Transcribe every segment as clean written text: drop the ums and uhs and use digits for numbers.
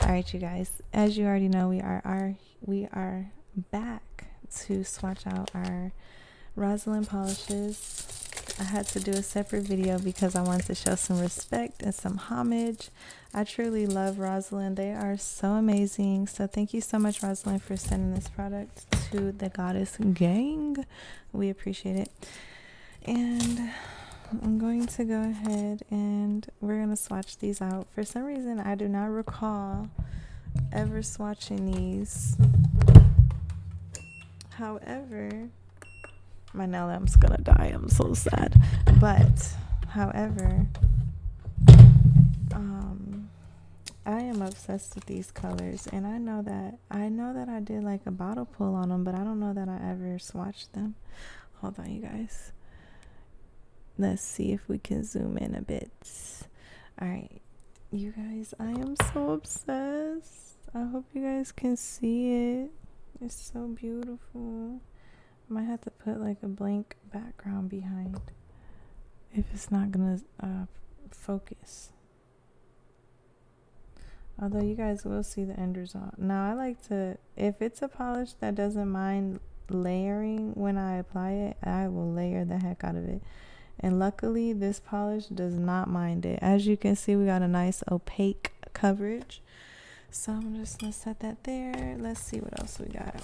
Alright, you guys, as you already know, we are back to swatch out our Rosalind polishes. I had to do a separate video because I wanted to show some respect and some homage. I truly love Rosalind. They are so amazing. So thank you so much, Rosalind, for sending this product to the Goddess Gang. We appreciate it. And I'm going to go ahead and we're going to swatch these out. For some reason, I do not recall ever swatching these. However, my nail lamp's gonna die. I'm so sad. But, however, I am obsessed with these colors, and I know that I did like a bottle pull on them, but I don't know that I ever swatched them. Hold on, you guys. Let's see if we can zoom in a bit. All right, you guys, I am so obsessed. I hope you guys can see it. It's so beautiful. I might have to put like a blank background behind if it's not gonna focus. Although you guys will see the end result. Now I like to, if it's a polish that doesn't mind layering when I apply it, I will layer the heck out of it. And luckily this polish does not mind it. As you can see, we got a nice opaque coverage. So I'm just gonna set that there. Let's see what else we got.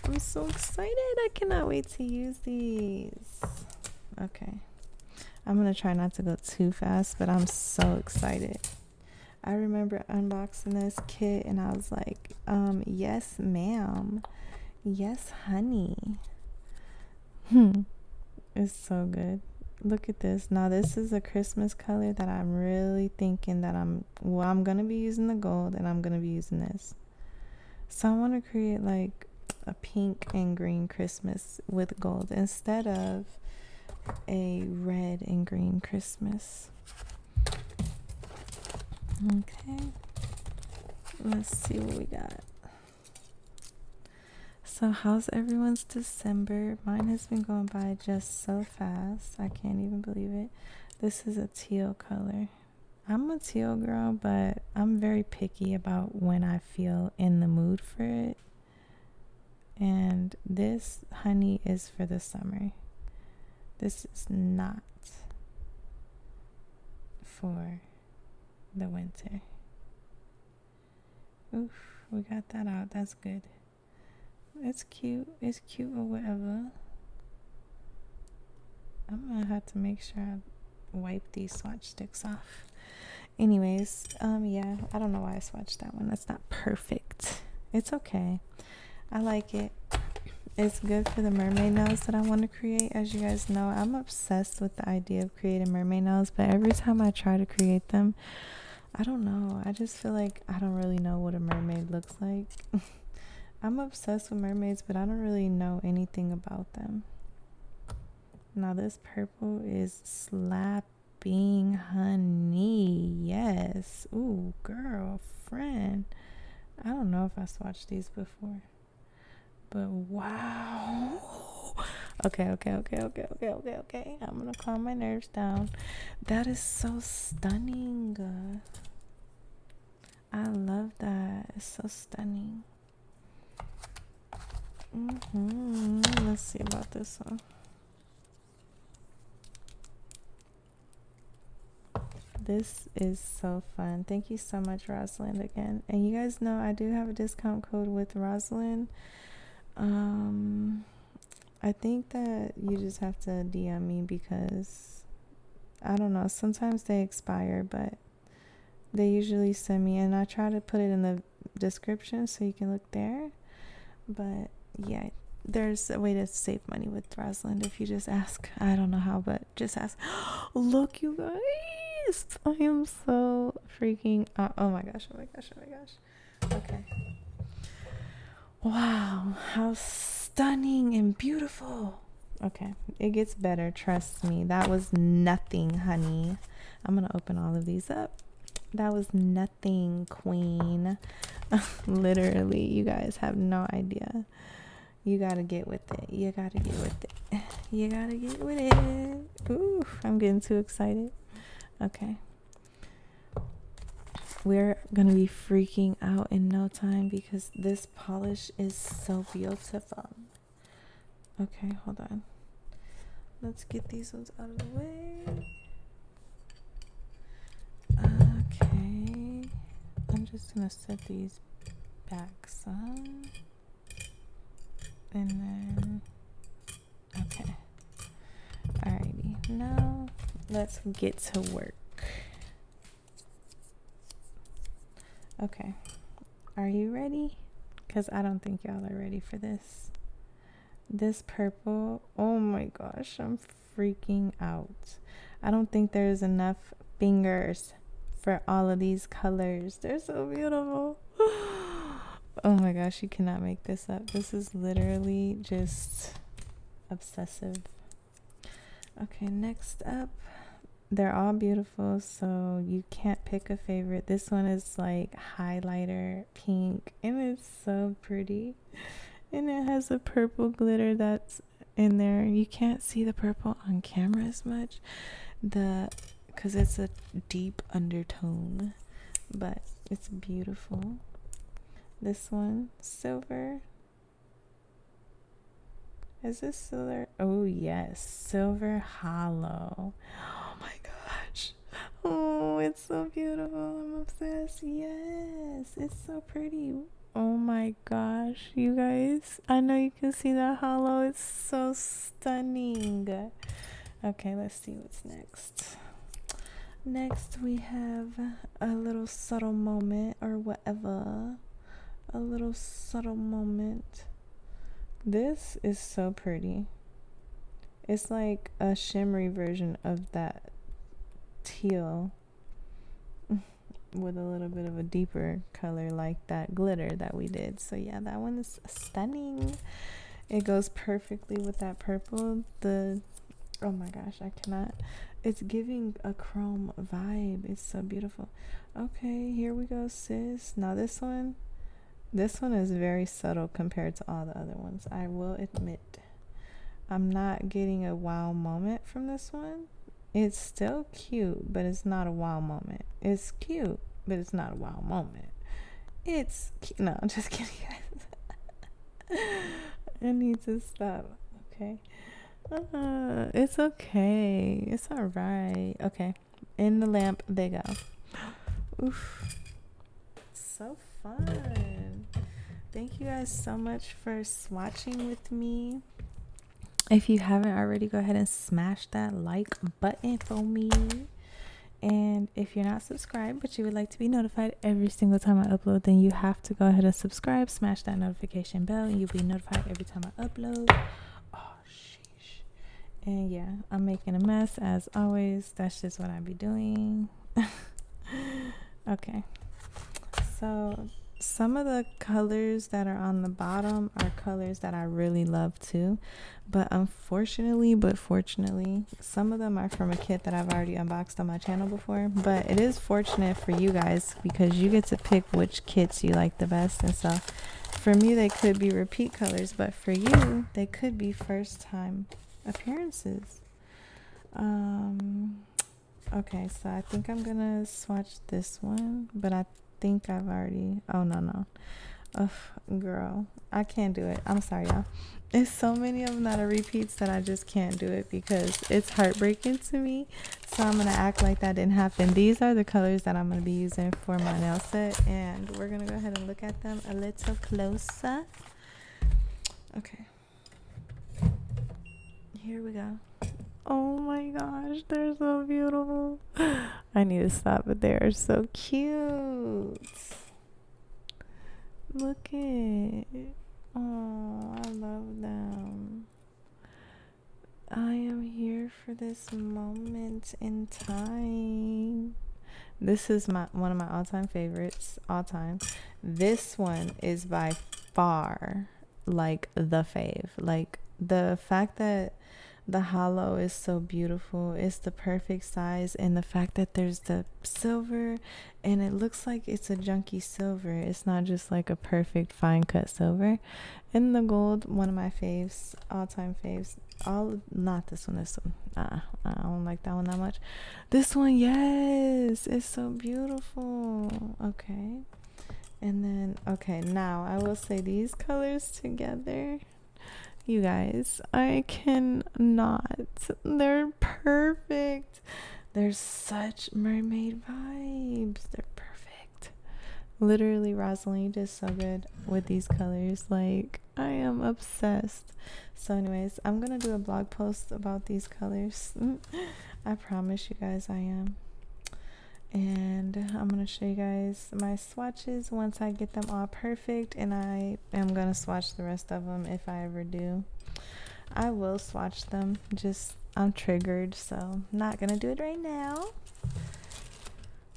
I'm so excited. I cannot wait to use these. Okay. I'm gonna try not to go too fast, but I'm so excited. I remember unboxing this kit and I was like, yes, ma'am. Yes, honey. It's so good. Look at this. Now this is a Christmas color that I'm really thinking that I'm gonna be using the gold, and I'm gonna be using this. So I want to create like a pink and green Christmas with gold instead of a red and green Christmas. Okay, let's see what we got. So how's everyone's December? Mine has been going by just so fast. I can't even believe it. This is a teal color. I'm a teal girl, but I'm very picky about when I feel in the mood for it. And this, honey, is for the summer. This is not for the winter. Oof, we got that out. That's good. It's cute. It's cute or whatever. I'm gonna have to make sure I wipe these swatch sticks off. Anyways, yeah, I don't know why I swatched that one. That's not perfect. It's okay. I like it. It's good for the mermaid nails that I want to create. As you guys know, I'm obsessed with the idea of creating mermaid nails, but every time I try to create them, I don't know. I just feel like I don't really know what a mermaid looks like. I'm obsessed with mermaids, but I don't really know anything about them. Now this purple is slapping, honey. Yes. Ooh, girlfriend. I don't know if I swatched these before, but wow. Okay. I'm gonna calm my nerves down. That is so stunning. I love that. It's so stunning. Let's see about this one. This is so fun. Thank you so much, Rosalind, again. And you guys know I do have a discount code with Rosalind. I think that you just have to DM me because I don't know, sometimes they expire, but they usually send me, and I try to put it in the description so you can look there. But yeah, there's a way to save money with Rosalind if you just ask. I don't know how, but just ask. Look, you guys, I am so freaking oh my gosh. Okay, wow, how stunning and beautiful. Okay, it gets better, trust me. That was nothing, honey. I'm gonna open all of these up. That was nothing, queen. Literally, you guys have no idea. You gotta get with it. You gotta get with it. You gotta get with it. Ooh, I'm getting too excited. Okay. We're gonna be freaking out in no time because this polish is so beautiful. Okay, hold on. Let's get these ones out of the way. Okay. I'm just gonna set these back some. And then, okay. Alrighty, now let's get to work. Okay, are you ready? Because I don't think y'all are ready for this. This purple, oh my gosh, I'm freaking out. I don't think there's enough fingers for all of these colors. They're so beautiful. Oh my gosh, you cannot make this up. This is literally just obsessive. Okay, next up, they're all beautiful, so you can't pick a favorite. This one is like highlighter pink, and it's so pretty. And it has a purple glitter that's in there. You can't see the purple on camera as much, because it's a deep undertone, but it's beautiful. This one, silver. Is this silver? Oh yes, silver hollow. Oh my gosh. Oh, it's so beautiful. I'm obsessed. Yes, it's so pretty. Oh my gosh, you guys. I know you can see that hollow. It's so stunning. Okay, let's see what's next. Next, we have a little subtle moment or whatever. A little subtle moment. This is so pretty. It's like a shimmery version of that teal with a little bit of a deeper color like that glitter that we did. So yeah, that one is stunning. It goes perfectly with that purple. Oh my gosh, I cannot. It's giving a chrome vibe. It's so beautiful. Okay, here we go, sis. Now this one is very subtle compared to all the other ones. I will admit, I'm not getting a wow moment from this one. It's still cute, but it's not a wow moment. It's cute, but it's not a wow moment. It's cute. No, I'm just kidding, guys. I need to stop. Okay. It's okay. It's all right. Okay. In the lamp, they go. Oof. So fun. Thank you guys so much for swatching with me. If you haven't already, go ahead and smash that like button for me. And if you're not subscribed but you would like to be notified every single time I upload, then you have to go ahead and subscribe, smash that notification bell, and you'll be notified every time I upload. Oh sheesh. And yeah, I'm making a mess as always. That's just what I be doing. Okay, so some of the colors that are on the bottom are colors that I really love too, but fortunately some of them are from a kit that I've already unboxed on my channel before. But it is fortunate for you guys because you get to pick which kits you like the best. And so for me, they could be repeat colors, but for you, they could be first time appearances. Okay, so I think I'm gonna swatch this one, but I think I've already, oh no. Oh girl, I can't do it. I'm sorry, y'all. There's so many of them that are repeats that I just can't do it because it's heartbreaking to me. So I'm gonna act like that didn't happen. These are the colors that I'm gonna be using for my nail set, and we're gonna go ahead and look at them a little closer. Okay, here we go. Oh my gosh, they're so beautiful. I need to stop, but they are so cute. Look it. Oh, I love them. I am here for this moment in time. This is one of my all-time favorites, all time. This one is by far like the fave. Like the fact that The hollow is so beautiful. It's the perfect size, and the fact that there's the silver and it looks like it's a junky silver. It's not just like a perfect fine cut silver. And the gold, one of my faves, all-time faves. Not this one, this one. I don't like that one that much. This one, yes, it's so beautiful. Okay. And then, okay, now I will say these colors together. You guys, I cannot. They're perfect. They're such mermaid vibes. They're perfect. Literally, Rosalind, you did so good with these colors. Like, I am obsessed. So anyways, I'm going to do a blog post about these colors. I promise you guys I am. And I'm going to show you guys my swatches once I get them all perfect, and I am going to swatch the rest of them if I ever do. I will swatch them, just I'm triggered, so not going to do it right now.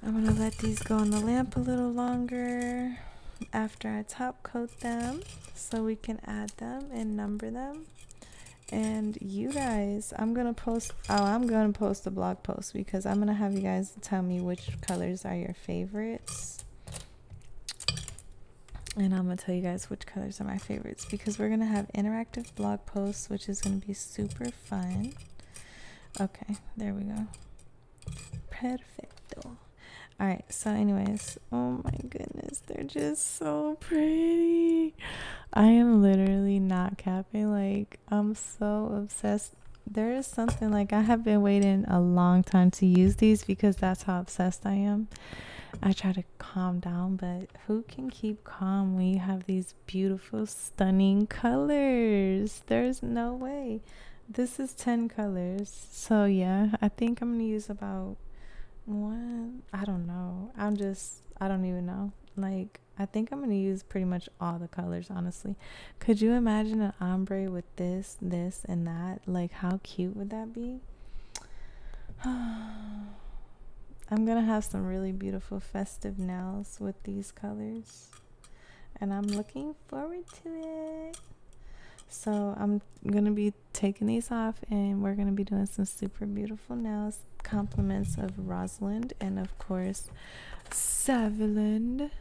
I'm going to let these go on the lamp a little longer after I top coat them so we can add them and number them. And you guys, I'm gonna post a blog post because I'm gonna have you guys tell me which colors are your favorites, and I'm gonna tell you guys which colors are my favorites, because we're gonna have interactive blog posts, which is gonna be super fun. Okay, there we go. Perfecto. All right, so anyways, oh my goodness, they're just so pretty. I am literally not capping. Like, I'm so obsessed. There is something, like, I have been waiting a long time to use these because that's how obsessed I am. I try to calm down, but who can keep calm when you have these beautiful, stunning colors? There's no way. This is 10 colors. So yeah, I think I'm gonna use about one. I don't know. I don't even know. Like, I think I'm gonna use pretty much all the colors, honestly. Could you imagine an ombre with this, and that? Like, how cute would that be? I'm gonna have some really beautiful festive nails with these colors, and I'm looking forward to it. So I'm gonna be taking these off, and we're gonna be doing some super beautiful nails, compliments of Rosalind, and of course 𝑠𝑎𝑣𝑖𝑙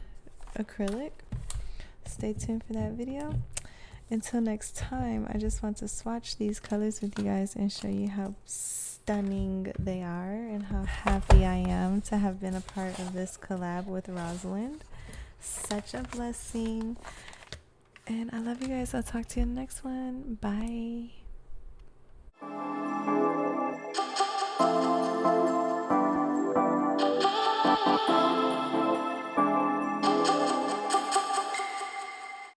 acrylic. Stay tuned for that video. Until next time, I just want to swatch these colors with you guys and show you how stunning they are and how happy I am to have been a part of this collab with Rosalind. Such a blessing. And I love you guys. I'll talk to you in the next one. Bye.